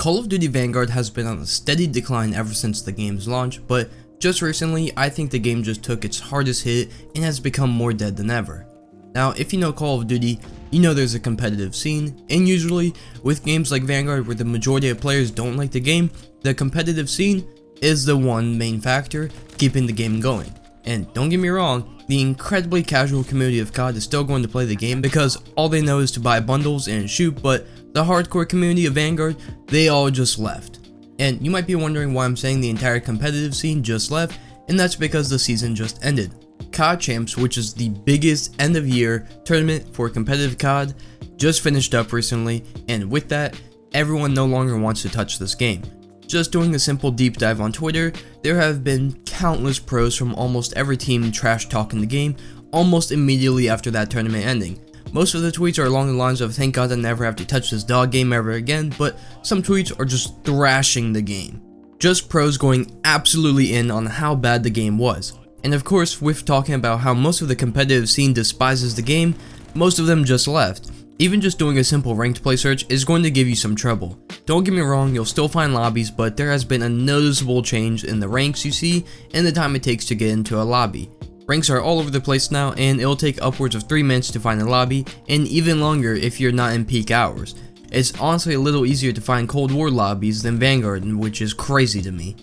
Call of Duty Vanguard has been on a steady decline ever since the game's launch, but just recently I think the game just took its hardest hit and has become more dead than ever. Now, if you know Call of Duty, you know there's a competitive scene, and usually with games like Vanguard where the majority of players don't like the game, the competitive scene is the one main factor keeping the game going. And don't get me wrong, the incredibly casual community of COD is still going to play the game because all they know is to buy bundles and shoot, but the hardcore community of Vanguard, they all just left. And you might be wondering why I'm saying the entire competitive scene just left, and that's because the season just ended. COD Champs, which is the biggest end of year tournament for competitive COD, just finished up recently, and with that, everyone no longer wants to touch this game. Just doing a simple deep dive on Twitter, there have been countless pros from almost every team trash talking the game almost immediately after that tournament ending. Most of the tweets are along the lines of thank God I never have to touch this dog game ever again, but some tweets are just thrashing the game. Just pros going absolutely in on how bad the game was. And of course, with talking about how most of the competitive scene despises the game, most of them just left. Even just doing a simple ranked play search is going to give you some trouble. Don't get me wrong, you'll still find lobbies, but there has been a noticeable change in the ranks you see and the time it takes to get into a lobby. Ranks are all over the place now, and it'll take upwards of 3 minutes to find a lobby, and even longer if you're not in peak hours. It's honestly a little easier to find Cold War lobbies than Vanguard, which is crazy to me.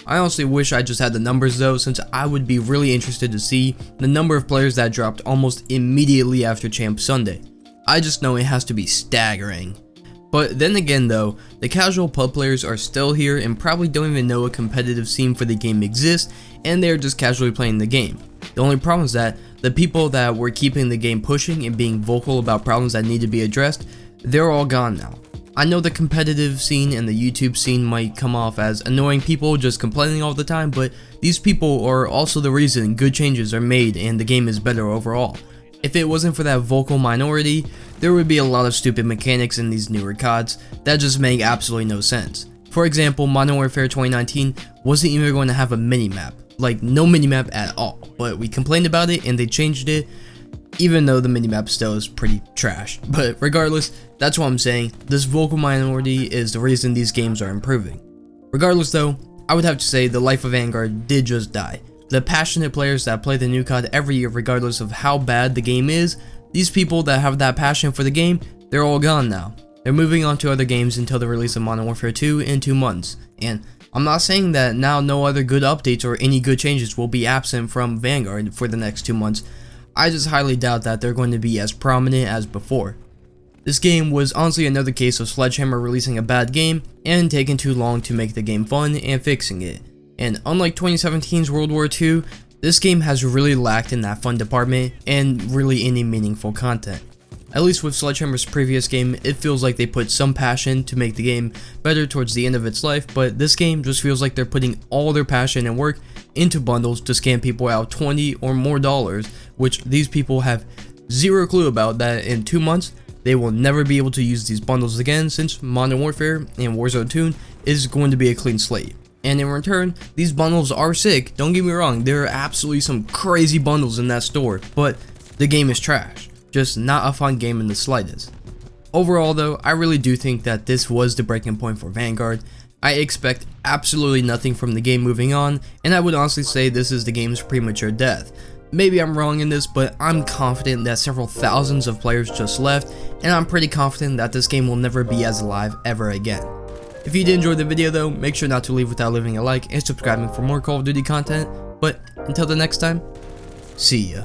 I honestly wish I just had the numbers though, since I would be really interested to see the number of players that dropped almost immediately after Champ Sunday. I just know it has to be staggering. But then again though, the casual pub players are still here and probably don't even know a competitive scene for the game exists, and they're just casually playing the game. The only problem is that the people that were keeping the game pushing and being vocal about problems that need to be addressed, they're all gone now. I know the competitive scene and the YouTube scene might come off as annoying people just complaining all the time, but these people are also the reason good changes are made and the game is better overall. If it wasn't for that vocal minority, there would be a lot of stupid mechanics in these newer CODs that just make absolutely no sense. For example, Modern Warfare 2019 wasn't even going to have a minimap. Like, no minimap at all, but we complained about it and they changed it, even though the minimap still is pretty trash. But regardless, that's what I'm saying, this vocal minority is the reason these games are improving. Regardless though, I would have to say the life of Vanguard did just die. The passionate players that play the new COD every year regardless of how bad the game is, these people that have that passion for the game, they're all gone now. They're moving on to other games until the release of Modern Warfare 2 in 2 months, and I'm not saying that now no other good updates or any good changes will be absent from Vanguard for the next 2 months. I just highly doubt that they're going to be as prominent as before. This game was honestly another case of Sledgehammer releasing a bad game and taking too long to make the game fun and fixing it. And unlike 2017's World War II, this game has really lacked in that fun department and really any meaningful content. At least with Sledgehammer's previous game, it feels like they put some passion to make the game better towards the end of its life, but this game just feels like they're putting all their passion and work into bundles to scam people out $20 or more, which these people have zero clue about that in 2 months, they will never be able to use these bundles again since Modern Warfare and Warzone 2 is going to be a clean slate. And in return, these bundles are sick, don't get me wrong, there are absolutely some crazy bundles in that store, but the game is trash. Just not a fun game in the slightest. Overall though, I really do think that this was the breaking point for Vanguard. I expect absolutely nothing from the game moving on, and I would honestly say this is the game's premature death. Maybe I'm wrong in this, but I'm confident that several thousands of players just left, and I'm pretty confident that this game will never be as alive ever again. If you did enjoy the video though, make sure not to leave without leaving a like and subscribing for more Call of Duty content, but until the next time, see ya.